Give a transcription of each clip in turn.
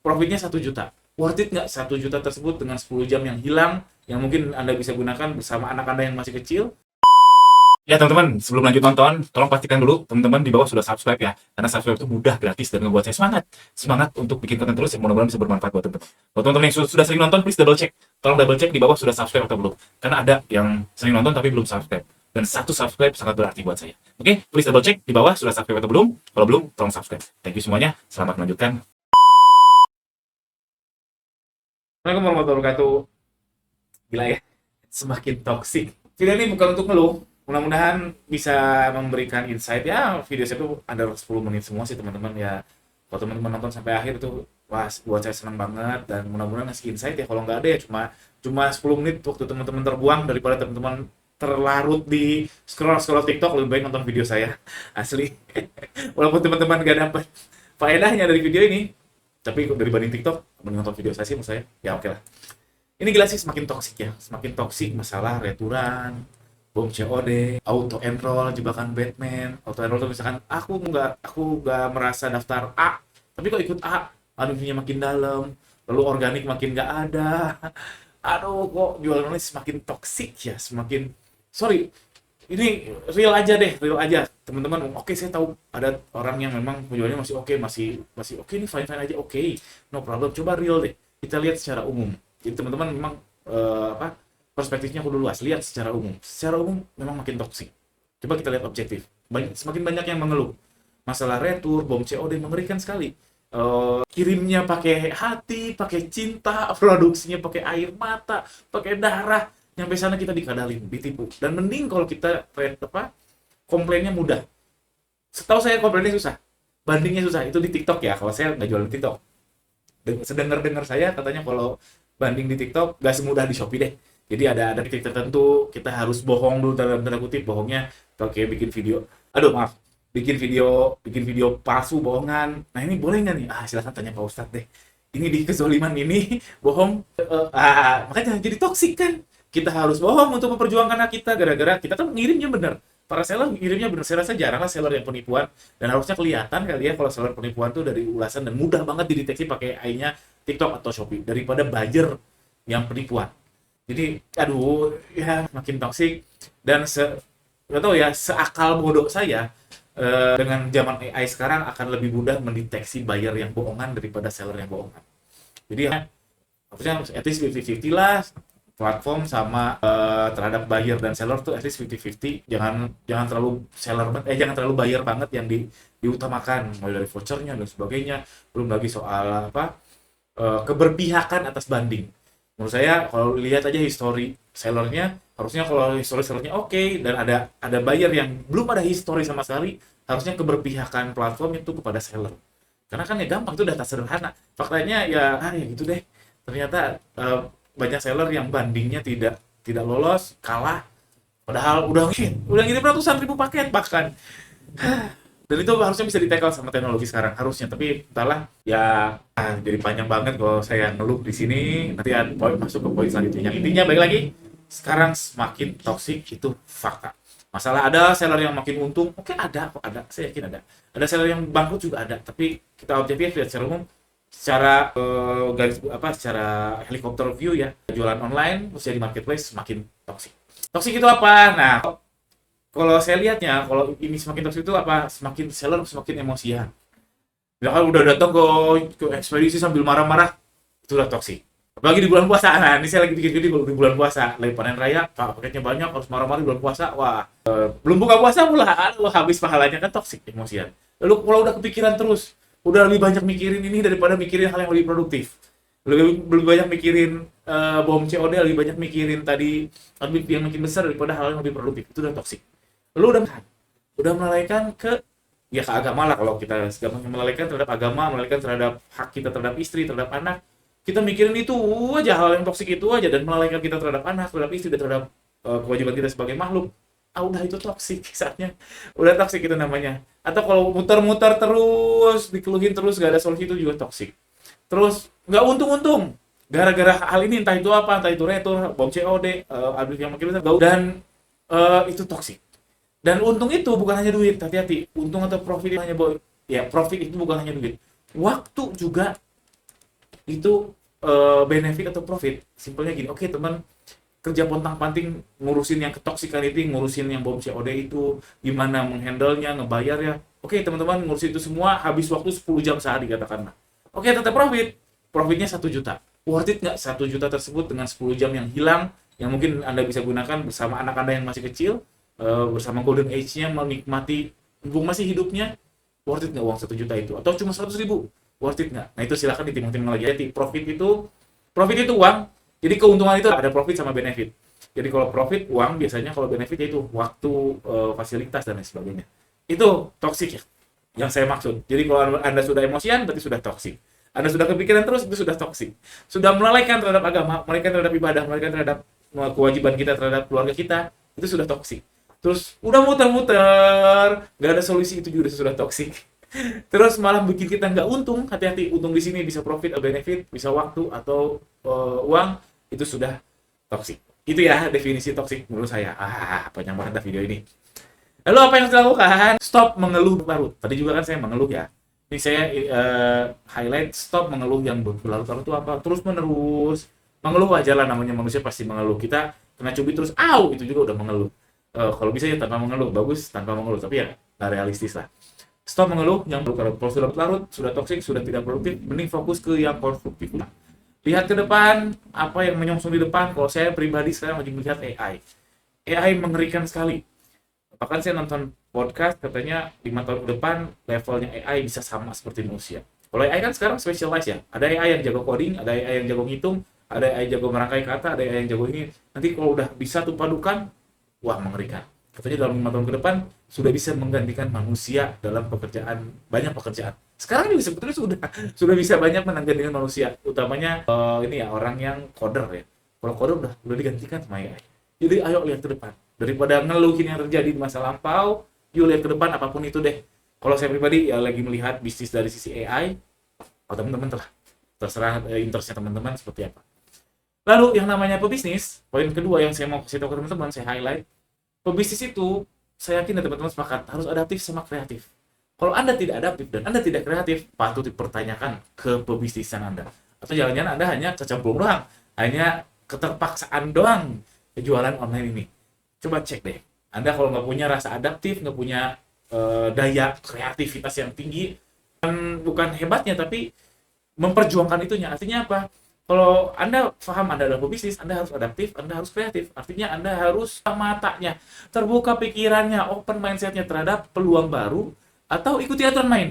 profitnya 1 juta. Worth it nggak 1 juta tersebut dengan 10 jam yang hilang, yang mungkin Anda bisa gunakan bersama anak Anda yang masih kecil? Ya teman-teman, sebelum lanjut nonton, tolong pastikan dulu teman-teman di bawah sudah subscribe ya. Karena subscribe itu mudah, gratis, dan ngebuat saya semangat untuk bikin konten terus yang mudah-mudahan bisa bermanfaat buat teman-teman. Buat teman-teman yang sudah sering nonton, please double check. Tolong double check di bawah sudah subscribe atau belum. Karena ada yang sering nonton tapi belum subscribe. Dan 1 subscribe sangat berarti buat saya. Oke, please double check di bawah sudah subscribe atau belum. Kalau belum, tolong subscribe. Thank you semuanya, selamat melanjutkan. Assalamualaikum warahmatullahi wabarakatuh. Gila ya, semakin toksik. Video ini bukan untuk ngeluh, mudah-mudahan bisa memberikan insight ya. Video saya tuh ada 10 menit semua sih teman-teman ya. Kalau teman-teman nonton sampai akhir tuh, wah buat saya senang banget, dan mudah-mudahan ngasih insight ya. Kalau nggak ada ya cuma 10 menit waktu teman-teman terbuang, daripada teman-teman terlarut di scroll TikTok. Lebih baik nonton video saya asli. Walaupun teman-teman gak dapat faedahnya dari video ini, tapi dibanding TikTok, mending nonton video saya sih menurut saya. Ya oke lah. Ini gila sih, semakin toksik ya, semakin toksik. Masalah returan, bom COD, auto enroll, jebakan Batman. Auto enroll tuh misalkan aku nggak merasa daftar A, tapi kok ikut A, anunya makin dalam, lalu organik makin nggak ada. Aduh, kok jualan online semakin toksik ya, semakin, sorry, ini real aja deh, real aja teman-teman. Oke, saya tahu ada orang yang memang penjualnya masih oke, masih oke nih, fine fine aja, oke, no problem. Coba real deh, kita lihat secara umum. Jadi teman-teman memang perspektifnya kudu luas. Lihat secara umum. Secara umum memang makin toksik. Coba kita lihat objektif. Semakin banyak yang mengeluh. Masalah retur, bom COD mengerikan sekali. Kirimnya pakai hati, pakai cinta, produksinya pakai air mata, pakai darah. Nyampe sana kita dikadalin, ditipu. Dan mending kalau kita komplainnya mudah. Setahu saya komplainnya susah. Bandingnya susah. Itu di TikTok ya. Kalau saya nggak jual di TikTok. Sedengar-dengar saya katanya kalau banding di TikTok gak semudah di Shopee deh. Jadi ada titik tertentu kita harus bohong dulu, dalam tanda kutip bohongnya pakai bikin video. Aduh maaf, bikin video palsu bohongan. Nah ini boleh nggak nih? Silahkan tanya Pak Ustadz deh. Ini di kezoliman ini bohong. Makanya jadi toksik kan. Kita harus bohong untuk memperjuangkan hak kita, gara-gara kita tuh ngirimnya bener. Para seller ngirimnya bener. Saya rasa jarang lah seller yang penipuan, dan harusnya kelihatan kali ya kalau seller penipuan tuh dari ulasan, dan mudah banget dideteksi pakai AI-nya TikTok atau Shopee daripada buyer yang penipuan. Jadi aduh ya, makin toksik. Dan nggak tahu ya, seakal bodoh saya, dengan zaman AI sekarang akan lebih mudah mendeteksi buyer yang bohongan daripada seller yang bohongan. Jadi ya, harusnya at least 50-50 lah, platform sama terhadap buyer dan seller tuh at least 50-50. Jangan terlalu jangan terlalu buyer banget yang diutamakan, mulai dari vouchernya dan sebagainya. Belum lagi soal keberpihakan atas banding. Menurut saya kalau lihat aja history sellernya, harusnya kalau history sellernya oke, dan ada buyer yang belum ada history sama sekali, harusnya keberpihakan platform itu kepada seller. Karena kan ya gampang, itu data sederhana. Faktanya ya ya gitu deh. Ternyata banyak seller yang bandingnya tidak lolos, kalah, padahal udah ngirim ratusan ribu paket bahkan. Dan itu harusnya bisa di-tackle sama teknologi sekarang harusnya, tapi entahlah ya. Jadi panjang banget kalau saya ngeluh di sini. Nanti masuk ke poin selanjutnya. Yang intinya balik lagi, sekarang semakin toksik itu fakta. Masalah ada seller yang makin untung, oke, ada, saya yakin ada. Ada seller yang bangkrut juga ada, tapi kita objektif lihat secara umum, secara secara helikopter view ya, jualan online khususnya di marketplace semakin toksik. Toksik itu apa? Nah, kalau saya lihatnya, kalau ini semakin toksik itu apa? Semakin seller semakin emosian. Ya kan udah datang ke ekspedisi sambil marah-marah, itu udah toksik. Apalagi di bulan puasa. Nah, ini saya lagi bikin video di bulan puasa, lagi panen raya, paketnya banyak, harus marah-marah di bulan puasa. Wah, belum buka puasa pula, habis pahalanya, kan toksik, emosian. Lalu kalau udah kepikiran terus, udah lebih banyak mikirin ini daripada mikirin hal yang lebih produktif. Lebih banyak mikirin bom COD, lebih banyak mikirin tadi yang makin besar daripada hal yang lebih produktif. Itu udah toksik. Lalu udah melalaikan ke agama lah. Kalau kita gampangnya melalaikan terhadap agama, melalaikan terhadap hak kita terhadap istri, terhadap anak, kita mikirin itu aja, hal yang toksik itu aja, dan melalaikan kita terhadap anak, terhadap istri, dan terhadap kewajiban kita sebagai makhluk. Udah itu toksik saatnya. Udah toksik itu namanya. Atau kalau muter-muter terus, dikeluhin terus, gak ada solusi, itu juga toksik. Terus nggak untung-untung gara-gara hal ini, entah itu apa, entah itu retur, bom COD, abis yang makin besar, dan itu toksik. Dan untung itu bukan hanya duit, hati-hati. Untung atau profit hanya profit itu bukan hanya duit. Waktu juga itu benefit atau profit. Simpelnya gini, oke teman, kerja pontang-panting ngurusin yang ketoksikan itu, ngurusin yang bom COD itu, gimana menghandle-nya, ngebayarnya. Oke, teman-teman ngurusin itu semua, habis waktu 10 jam sehari katakanlah. Oke, tetap profit. Profitnya 1 juta. Worth it nggak 1 juta tersebut dengan 10 jam yang hilang, yang mungkin Anda bisa gunakan bersama anak Anda yang masih kecil, bersama golden age-nya, menikmati mumpung masih hidupnya. Worth it nggak uang 1 juta itu? Atau cuma 100 ribu? Worth it nggak? Nah itu silahkan ditimang-timang lagi. Jadi profit itu uang. Jadi keuntungan itu ada profit sama benefit. Jadi kalau profit uang biasanya, kalau benefit itu waktu, fasilitas dan lain sebagainya. Itu toxic ya, yang saya maksud. Jadi kalau Anda sudah emosian berarti sudah toxic. Anda sudah kepikiran terus itu sudah toxic. Sudah melalaikan terhadap agama, melalaikan terhadap ibadah, melalaikan terhadap kewajiban kita terhadap keluarga kita, itu sudah toxic. Terus udah muter-muter, nggak ada solusi, itu juga sudah toxic. Terus malah bikin kita nggak untung. Hati-hati, untung di sini bisa profit atau benefit, bisa waktu atau uang, itu sudah toxic. Itu ya definisi toxic menurut saya. Panjang banget dah video ini. Lalu apa yang harus dilakukan? Stop mengeluh berlarut. Tadi juga kan saya mengeluh ya. Ini saya highlight stop mengeluh yang berlarut-larut itu apa? Terus menerus. Mengeluh wajar lah, namanya manusia pasti mengeluh. Kita kena cubit terus, itu juga udah mengeluh. Kalau bisa ya tanpa mengeluh, bagus tanpa mengeluh. Tapi ya nggak realistis lah. Stop mengeluh yang berlarut. Kalau sudah berlarut, sudah toksik, sudah tidak produktif, mending fokus ke yang konstruktif. Lihat ke depan, apa yang menyongsong di depan. Kalau saya pribadi sekarang lagi melihat AI. AI mengerikan sekali. Bahkan saya nonton podcast, katanya 5 tahun ke depan levelnya AI bisa sama seperti manusia. Kalau AI kan sekarang specialize ya. Ada AI yang jago coding, ada AI yang jago ngitung, ada AI yang jago merangkai kata, ada AI yang jago ini. Nanti kalau udah bisa tuh padukan, wah mengerikan. Katanya dalam 5 tahun ke depan sudah bisa menggantikan manusia dalam pekerjaan, banyak pekerjaan. Sekarang juga sebetulnya sudah bisa banyak menggantikan manusia, utamanya ini ya, orang yang coder ya. Kalau coder udah digantikan sama AI. Jadi ayo lihat ke depan. Daripada ngeluhin yang terjadi di masa lampau, yuk lihat ke depan apapun itu deh. Kalau saya pribadi ya lagi melihat bisnis dari sisi AI, teman-teman terserah interestnya teman-teman seperti apa. Lalu yang namanya pebisnis, poin kedua yang saya mau kasih tahu ke teman-teman, saya highlight. Pebisnis itu, saya yakin teman-teman sepakat, harus adaptif sama kreatif. Kalau Anda tidak adaptif dan Anda tidak kreatif, patut dipertanyakan ke pebisnisan Anda. Atau jangan-jangan Anda hanya kecemplung doang, hanya keterpaksaan doang jualan online ini. Coba cek deh. Anda kalau nggak punya rasa adaptif, nggak punya daya kreativitas yang tinggi, bukan hebatnya, tapi memperjuangkan itunya. Artinya apa? Kalau Anda paham Anda adalah pebisnis, Anda harus adaptif, Anda harus kreatif. Artinya Anda harus matanya, terbuka pikirannya, open mindset-nya terhadap peluang baru, atau ikuti aturan main.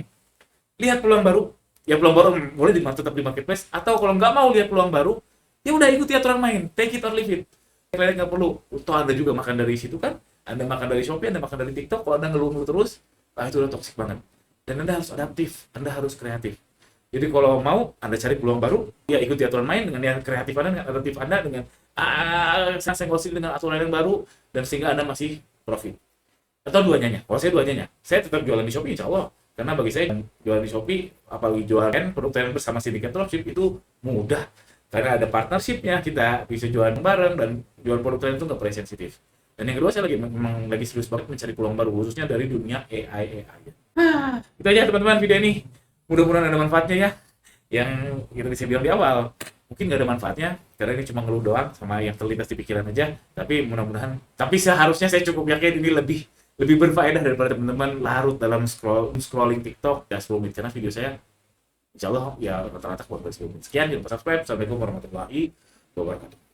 Lihat peluang baru, ya peluang baru boleh tetap di marketplace, atau kalau nggak mau lihat peluang baru, ya udah ikuti aturan main, take it or leave it. Kalian nggak perlu, toh Anda juga makan dari situ kan, Anda makan dari Shopee, Anda makan dari TikTok. Kalau Anda ngeluh terus, itu udah toksik banget. Dan Anda harus adaptif, Anda harus kreatif. Jadi kalau mau Anda cari peluang baru, ya ikuti aturan main dengan yang kreatif Anda, dengan adaptif Anda, dengan senggol-senggol dengan aturan yang baru, dan sehingga Anda masih profit. Atau dua-duanya. Kalau saya dua-duanya, saya tetap jualan di Shopee, insya Allah. Karena bagi saya jualan di Shopee, apalagi jualan produk Thailand bersama sindikat dropship, itu mudah. Karena ada partnership-nya, kita bisa jualan bareng, dan jualan produk Thailand itu nggak price sensitif. Dan yang kedua, saya memang lagi serius banget mencari peluang baru, khususnya dari dunia AI. Itu aja teman-teman video ini. Mudah-mudahan ada manfaatnya ya. Yang kita bisa bilang di awal, mungkin nggak ada manfaatnya, karena ini cuma ngeluh doang, sama yang terlintas di pikiran aja. Tapi mudah-mudahan, tapi seharusnya saya cukup yakin ini lebih berfaedah daripada teman-teman larut dalam scrolling TikTok ya 10 menit. Karena video saya insya Allah ya rata-rata kuat 10 menit. Sekian, jangan lupa subscribe. Assalamualaikum warahmatullahi wabarakatuh.